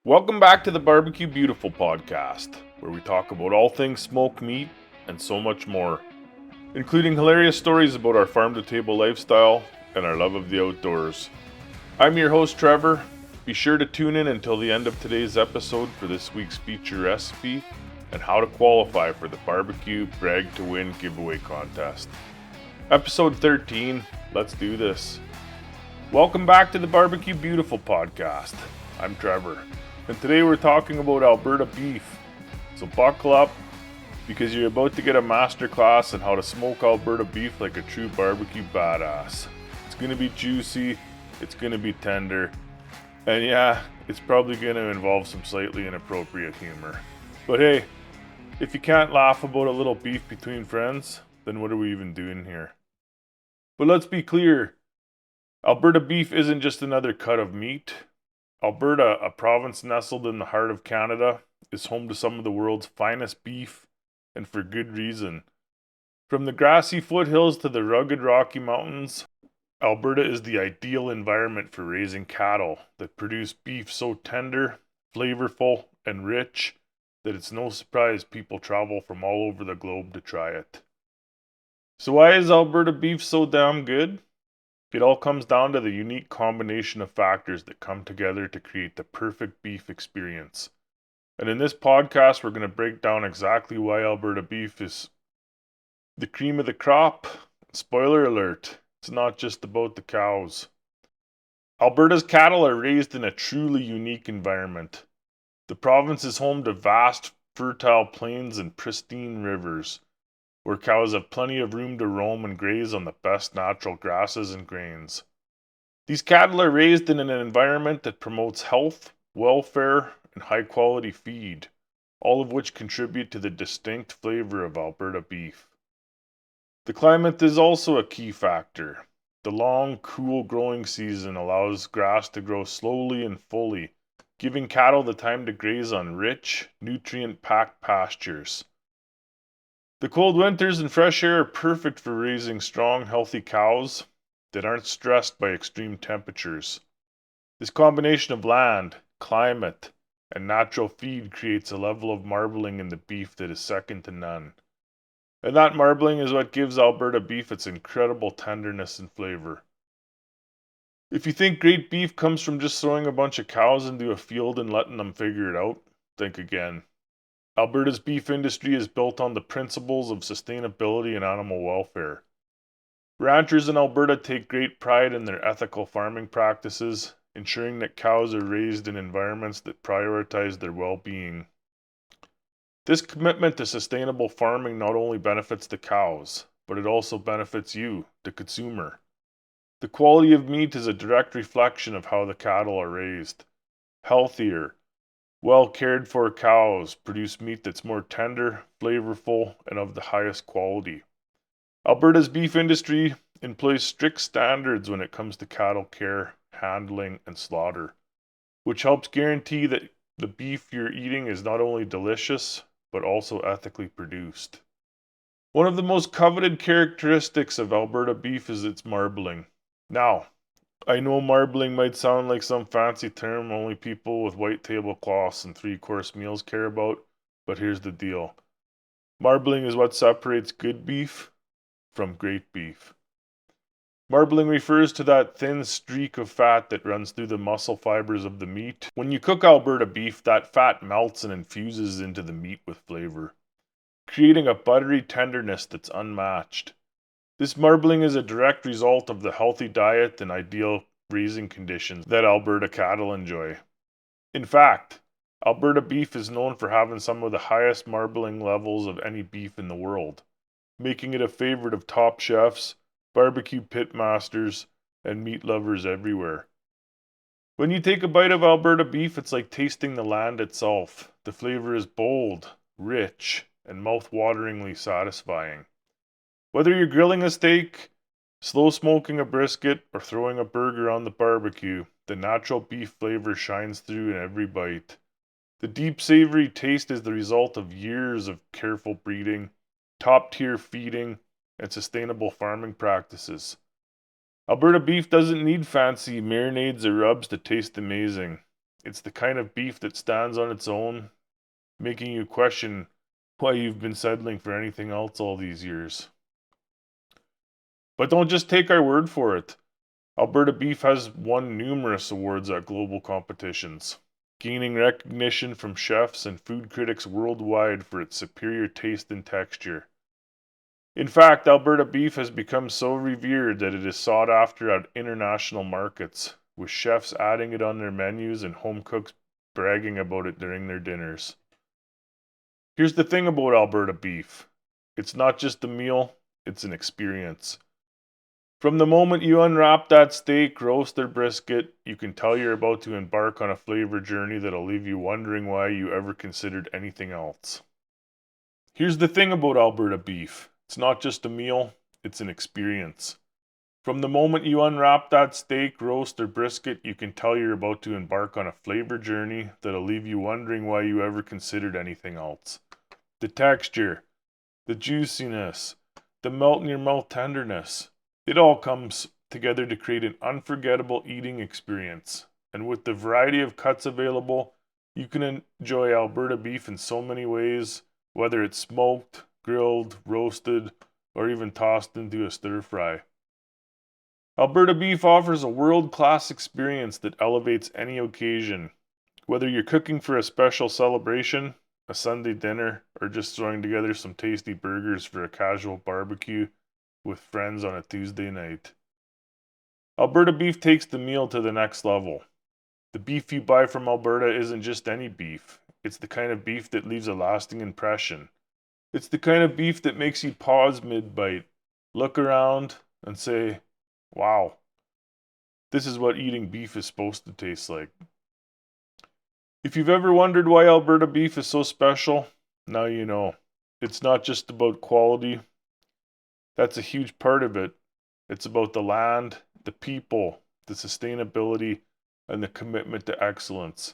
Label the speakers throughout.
Speaker 1: Welcome back to the BBQ Beautiful Podcast, where we talk about all things smoked meat and so much more, including hilarious stories about our farm-to-table lifestyle and our love of the outdoors. I'm your host, Trevor. Be sure to tune in until the end of today's episode for this week's feature recipe and how to qualify for the Barbecue Brag to Win giveaway contest. Episode 13, let's do this. Welcome back to the BBQ Beautiful Podcast. I'm Trevor, and today we're talking about Alberta beef. So buckle up, because you're about to get a masterclass on how to smoke Alberta beef like a true barbecue badass. It's going to be juicy, it's going to be tender, and yeah, it's probably going to involve some slightly inappropriate humor. But hey, if you can't laugh about a little beef between friends, then what are we even doing here? But let's be clear, Alberta beef isn't just another cut of meat. Alberta, a province nestled in the heart of Canada, is home to some of the world's finest beef, and for good reason. From the grassy foothills to the rugged Rocky Mountains, Alberta is the ideal environment for raising cattle that produce beef so tender, flavorful, and rich that it's no surprise people travel from all over the globe to try it. So why is Alberta beef so damn good? It all comes down to the unique combination of factors that come together to create the perfect beef experience. And in this podcast, we're going to break down exactly why Alberta beef is the cream of the crop. Spoiler alert, it's not just about the cows. Alberta's cattle are raised in a truly unique environment. The province is home to vast, fertile plains and pristine rivers, where cows have plenty of room to roam and graze on the best natural grasses and grains. These cattle are raised in an environment that promotes health, welfare, and high-quality feed, all of which contribute to the distinct flavor of Alberta beef. The climate is also a key factor. The long, cool growing season allows grass to grow slowly and fully, giving cattle the time to graze on rich, nutrient-packed pastures. The cold winters and fresh air are perfect for raising strong, healthy cows that aren't stressed by extreme temperatures. This combination of land, climate, and natural feed creates a level of marbling in the beef that is second to none. And that marbling is what gives Alberta beef its incredible tenderness and flavor. If you think great beef comes from just throwing a bunch of cows into a field and letting them figure it out, think again. Alberta's beef industry is built on the principles of sustainability and animal welfare. Ranchers in Alberta take great pride in their ethical farming practices, ensuring that cows are raised in environments that prioritize their well-being. This commitment to sustainable farming not only benefits the cows, but it also benefits you, the consumer. The quality of meat is a direct reflection of how the cattle are raised. Healthier, well cared for cows produce meat that's more tender, flavorful, and of the highest quality. Alberta's beef industry employs strict standards when it comes to cattle care, handling, and slaughter, which helps guarantee that the beef you're eating is not only delicious, but also ethically produced. One of the most coveted characteristics of Alberta beef is its marbling. Now, I know marbling might sound like some fancy term only people with white tablecloths and three-course meals care about, but here's the deal. Marbling is what separates good beef from great beef. Marbling refers to that thin streak of fat that runs through the muscle fibers of the meat. When you cook Alberta beef, that fat melts and infuses into the meat with flavor, creating a buttery tenderness that's unmatched. This marbling is a direct result of the healthy diet and ideal raising conditions that Alberta cattle enjoy. In fact, Alberta beef is known for having some of the highest marbling levels of any beef in the world, making it a favorite of top chefs, barbecue pit masters, and meat lovers everywhere. When you take a bite of Alberta beef, it's like tasting the land itself. The flavor is bold, rich, and mouth-wateringly satisfying. Whether you're grilling a steak, slow smoking a brisket, or throwing a burger on the barbecue, the natural beef flavor shines through in every bite. The deep savory taste is the result of years of careful breeding, top-tier feeding, and sustainable farming practices. Alberta beef doesn't need fancy marinades or rubs to taste amazing. It's the kind of beef that stands on its own, making you question why you've been settling for anything else all these years. But don't just take our word for it. Alberta Beef has won numerous awards at global competitions, gaining recognition from chefs and food critics worldwide for its superior taste and texture. In fact, Alberta Beef has become so revered that it is sought after at international markets, with chefs adding it on their menus and home cooks bragging about it during their dinners. Here's the thing about Alberta Beef. It's not just a meal, it's an experience. From the moment you unwrap that steak, roast, or brisket, you can tell you're about to embark on a flavor journey that'll leave you wondering why you ever considered anything else. Here's the thing about Alberta Beef. It's not just a meal, it's an experience. From the moment you unwrap that steak, roast, or brisket, you can tell you're about to embark on a flavor journey that'll leave you wondering why you ever considered anything else. The texture, the juiciness, the melt in your mouth tenderness. It all comes together to create an unforgettable eating experience. And with the variety of cuts available, you can enjoy Alberta Beef in so many ways, whether it's smoked, grilled, roasted, or even tossed into a stir fry. Alberta Beef offers a world-class experience that elevates any occasion. Whether you're cooking for a special celebration, a Sunday dinner, or just throwing together some tasty burgers for a casual barbecue with friends on a Tuesday night. Alberta Beef takes the meal to the next level. The beef you buy from Alberta isn't just any beef. It's the kind of beef that leaves a lasting impression. It's the kind of beef that makes you pause mid-bite, look around, and say, wow, this is what eating beef is supposed to taste like. If you've ever wondered why Alberta Beef is so special, now you know. It's not just about quality. That's a huge part of it. It's about the land, the people, the sustainability, and the commitment to excellence.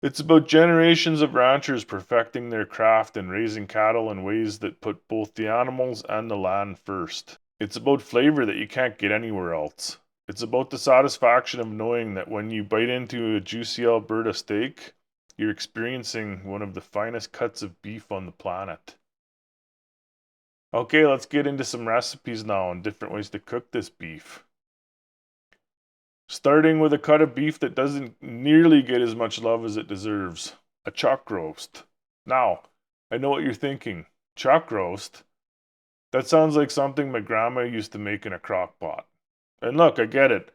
Speaker 1: It's about generations of ranchers perfecting their craft and raising cattle in ways that put both the animals and the land first. It's about flavor that you can't get anywhere else. It's about the satisfaction of knowing that when you bite into a juicy Alberta steak, you're experiencing one of the finest cuts of beef on the planet. Okay, let's get into some recipes now and different ways to cook this beef. Starting with a cut of beef that doesn't nearly get as much love as it deserves, a chuck roast. Now, I know what you're thinking. Chuck roast? That sounds like something my grandma used to make in a crock pot. And look, I get it.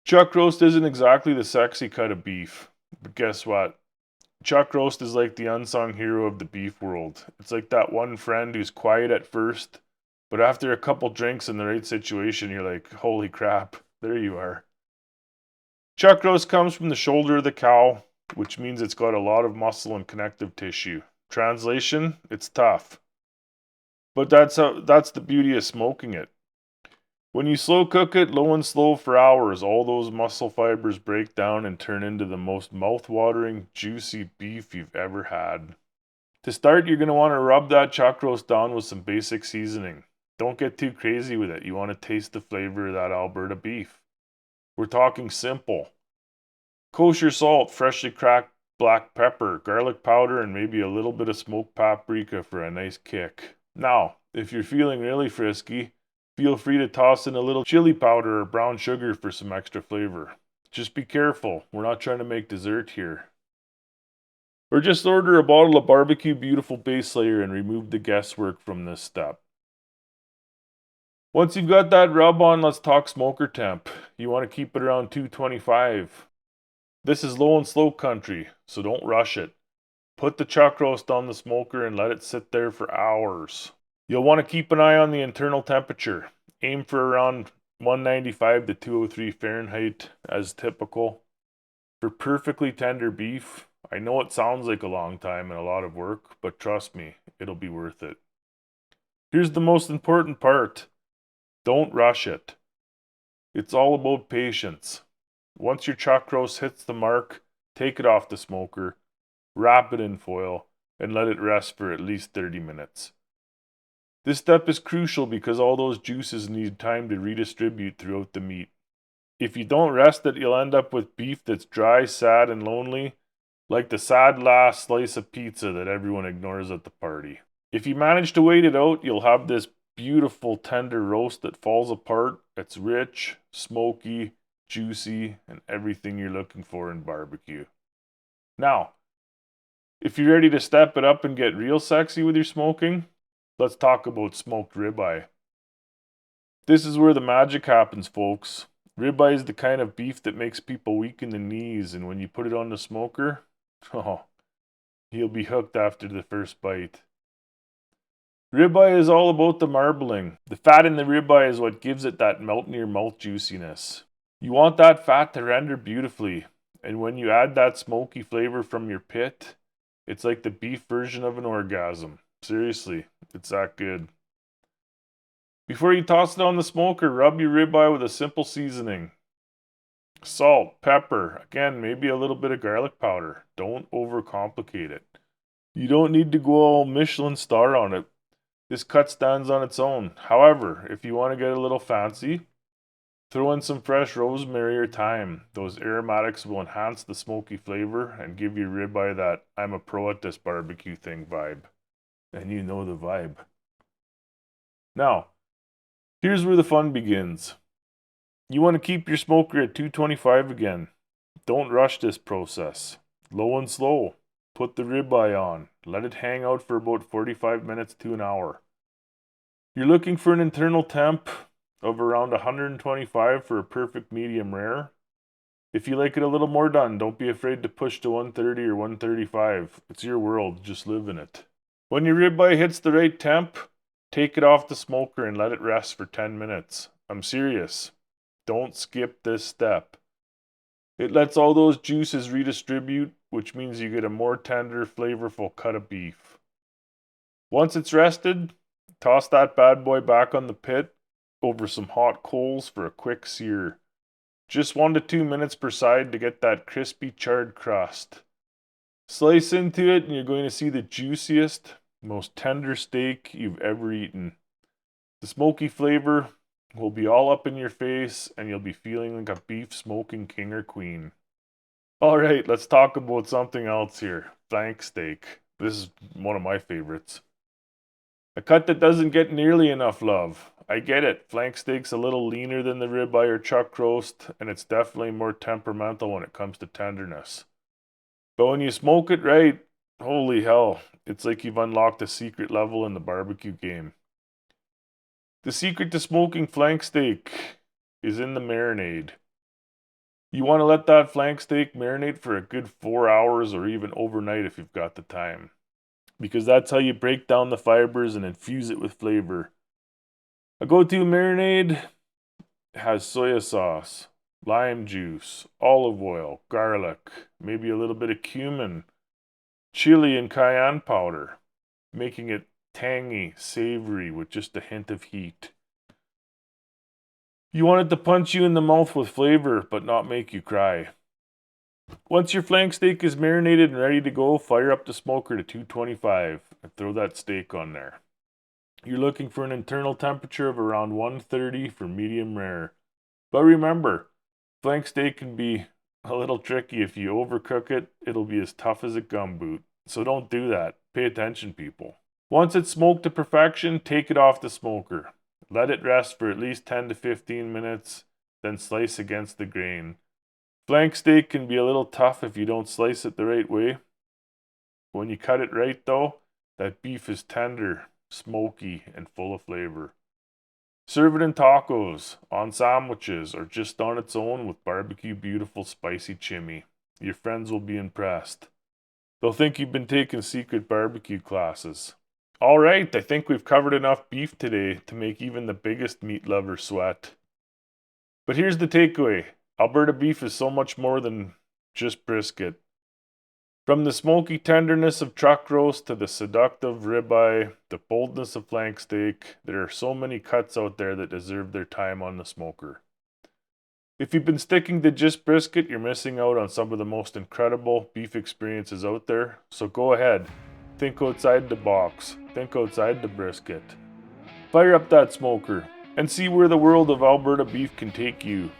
Speaker 1: Chuck roast isn't exactly the sexy cut of beef. But guess what? Chuck roast is like the unsung hero of the beef world. It's like that one friend who's quiet at first, but after a couple drinks in the right situation, you're like, holy crap, there you are. Chuck roast comes from the shoulder of the cow, which means it's got a lot of muscle and connective tissue. Translation, it's tough. But that's the beauty of smoking it. When you slow cook it low and slow for hours, all those muscle fibers break down and turn into the most mouth-watering, juicy beef you've ever had. To start, you're going to want to rub that chuck roast down with some basic seasoning. Don't get too crazy with it. You want to taste the flavor of that Alberta beef. We're talking simple. Kosher salt, freshly cracked black pepper, garlic powder, and maybe a little bit of smoked paprika for a nice kick. Now, if you're feeling really frisky, feel free to toss in a little chili powder or brown sugar for some extra flavor. Just be careful, we're not trying to make dessert here. Or just order a bottle of BBQ Beautiful base layer and remove the guesswork from this step. Once you've got that rub on, let's talk smoker temp. You want to keep it around 225. This is low and slow country, so don't rush it. Put the chuck roast on the smoker and let it sit there for hours. You'll want to keep an eye on the internal temperature. Aim for around 195 to 203 Fahrenheit as typical. For perfectly tender beef, I know it sounds like a long time and a lot of work, but trust me, it'll be worth it. Here's the most important part. Don't rush it. It's all about patience. Once your chuck roast hits the mark, take it off the smoker, wrap it in foil, and let it rest for at least 30 minutes. This step is crucial because all those juices need time to redistribute throughout the meat. If you don't rest it, you'll end up with beef that's dry, sad, and lonely, like the sad last slice of pizza that everyone ignores at the party. If you manage to wait it out, you'll have this beautiful tender roast that falls apart. It's rich, smoky, juicy, and everything you're looking for in barbecue. Now, if you're ready to step it up and get real sexy with your smoking, let's talk about smoked ribeye. This is where the magic happens, folks. Ribeye is the kind of beef that makes people weak in the knees, and when you put it on the smoker, you'll be hooked after the first bite. Ribeye is all about the marbling. The fat in the ribeye is what gives it that melt in your mouth juiciness. You want that fat to render beautifully, and when you add that smoky flavor from your pit, it's like the beef version of an orgasm. Seriously, it's that good. Before you toss it on the smoker, rub your ribeye with a simple seasoning. Salt, pepper, again, maybe a little bit of garlic powder. Don't overcomplicate it. You don't need to go all Michelin star on it. This cut stands on its own. However, if you want to get a little fancy, throw in some fresh rosemary or thyme. Those aromatics will enhance the smoky flavor and give your ribeye that I'm a pro at this barbecue thing vibe. And you know the vibe. Now, here's where the fun begins. You want to keep your smoker at 225 again. Don't rush this process. Low and slow. Put the ribeye on. Let it hang out for about 45 minutes to an hour. You're looking for an internal temp of around 125 for a perfect medium rare. If you like it a little more done, don't be afraid to push to 130 or 135. It's your world, just live in it. When your ribeye hits the right temp, take it off the smoker and let it rest for 10 minutes. I'm serious. Don't skip this step. It lets all those juices redistribute, which means you get a more tender, flavorful cut of beef. Once it's rested, toss that bad boy back on the pit over some hot coals for a quick sear. Just 1 to 2 minutes per side to get that crispy charred crust. Slice into it and you're going to see the juiciest, most tender steak you've ever eaten. The smoky flavor will be all up in your face and you'll be feeling like a beef smoking king or queen. Alright, let's talk about something else here. Flank steak. This is one of my favorites. A cut that doesn't get nearly enough love. I get it. Flank steak's a little leaner than the ribeye or chuck roast, and it's definitely more temperamental when it comes to tenderness. But when you smoke it right, holy hell, it's like you've unlocked a secret level in the barbecue game. The secret to smoking flank steak is in the marinade. You want to let that flank steak marinate for a good 4 hours or even overnight if you've got the time. Because that's how you break down the fibers and infuse it with flavor. A go-to marinade has soya sauce, lime juice, olive oil, garlic, maybe a little bit of cumin, chili and cayenne powder, making it tangy, savory with just a hint of heat. You want it to punch you in the mouth with flavor, but not make you cry. Once your flank steak is marinated and ready to go, fire up the smoker to 225 and throw that steak on there. You're looking for an internal temperature of around 130 for medium rare. But remember, flank steak can be a little tricky. If you overcook it, it'll be as tough as a gumboot. So don't do that. Pay attention, people. Once it's smoked to perfection, take it off the smoker. Let it rest for at least 10 to 15 minutes, then slice against the grain. Flank steak can be a little tough if you don't slice it the right way. When you cut it right though, that beef is tender, smoky, and full of flavor. Serve it in tacos, on sandwiches, or just on its own with BBQ Beautiful spicy chimney. Your friends will be impressed. They'll think you've been taking secret barbecue classes. Alright, I think we've covered enough beef today to make even the biggest meat lover sweat. But here's the takeaway. Alberta beef is so much more than just brisket. From the smoky tenderness of truck roast to the seductive ribeye, the boldness of flank steak, there are so many cuts out there that deserve their time on the smoker. If you've been sticking to just brisket, you're missing out on some of the most incredible beef experiences out there. So go ahead, think outside the box, think outside the brisket. Fire up that smoker and see where the world of Alberta beef can take you.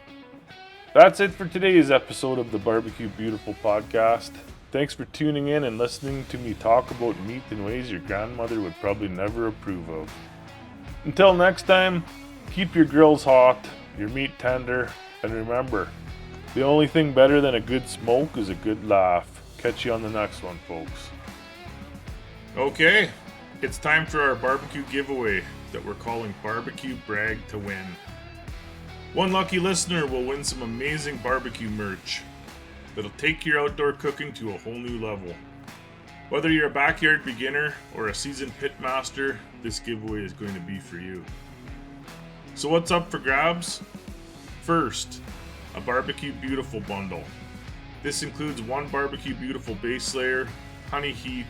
Speaker 1: That's it for today's episode of the BBQ Beautiful Podcast. Thanks for tuning in and listening to me talk about meat in ways your grandmother would probably never approve of. Until next time, keep your grills hot, your meat tender, and remember, the only thing better than a good smoke is a good laugh. Catch you on the next one, folks. Okay, it's time for our barbecue giveaway that we're calling Barbecue Brag to Win. One lucky listener will win some amazing barbecue merch that'll take your outdoor cooking to a whole new level. Whether you're a backyard beginner or a seasoned pit master, this giveaway is going to be for you. So what's up for grabs? First, a BBQ Beautiful bundle. This includes one BBQ Beautiful base layer, honey heat,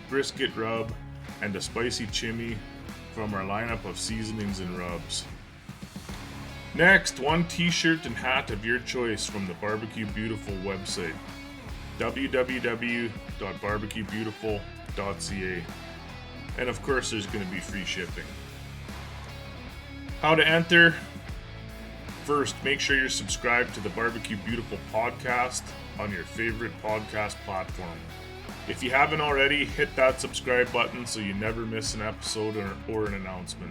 Speaker 1: brisket rub, and a spicy chimney from our lineup of seasonings and rubs. Next, one t-shirt and hat of your choice from the BBQ Beautiful website, www.barbecuebeautiful.ca. And of course, there's going to be free shipping. How to enter? First, make sure you're subscribed to the BBQ Beautiful Podcast on your favorite podcast platform. If you haven't already, hit that subscribe button so you never miss an episode or an announcement.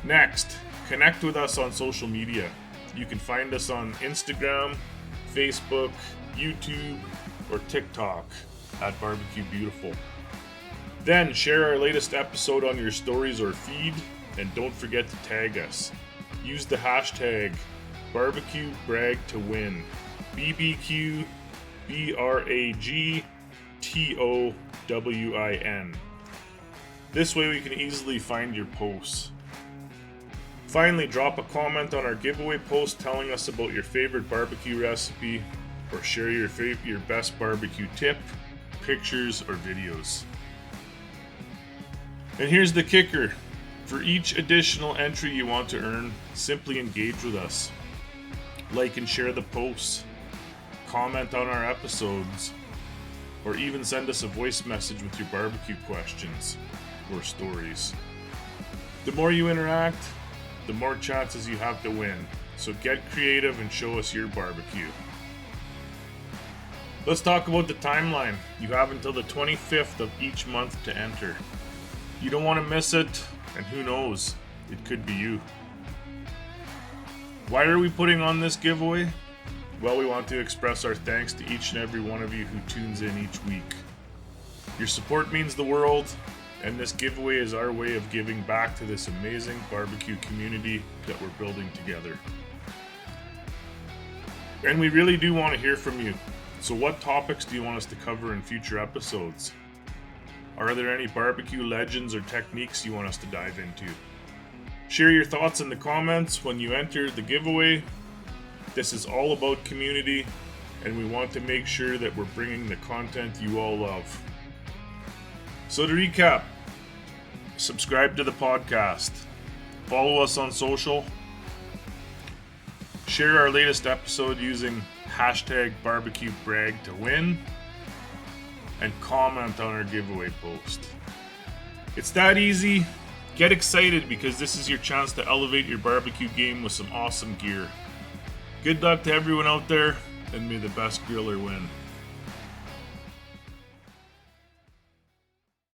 Speaker 1: Next, connect with us on social media. You can find us on Instagram, Facebook, YouTube, or TikTok at BBQ Beautiful. Then share our latest episode on your stories or feed, and don't forget to tag us. Use the hashtag BBQBragToWin. BBQ BRAGTOWIN. This way we can easily find your posts. Finally, drop a comment on our giveaway post telling us about your favorite barbecue recipe, or share your best barbecue tip, pictures, or videos. And here's the kicker. For each additional entry you want to earn, simply engage with us. Like and share the posts, comment on our episodes, or even send us a voice message with your barbecue questions or stories. The more you interact, the more chances you have to win. So get creative and show us your barbecue. Let's talk about the timeline. You have until the 25th of each month to enter. You don't want to miss it, and who knows, it could be you. Why are we putting on this giveaway? Well, we want to express our thanks to each and every one of you who tunes in each week. Your support means the world, and this giveaway is our way of giving back to this amazing barbecue community that we're building together. And we really do want to hear from you. So what topics do you want us to cover in future episodes? Are there any barbecue legends or techniques you want us to dive into? Share your thoughts in the comments when you enter the giveaway. This is all about community, and we want to make sure that we're bringing the content you all love. So to recap, subscribe to the podcast, follow us on social, share our latest episode using hashtag BBQBragToWin, and comment on our giveaway post. It's that easy. Get excited because this is your chance to elevate your barbecue game with some awesome gear. Good luck to everyone out there, and may the best griller win.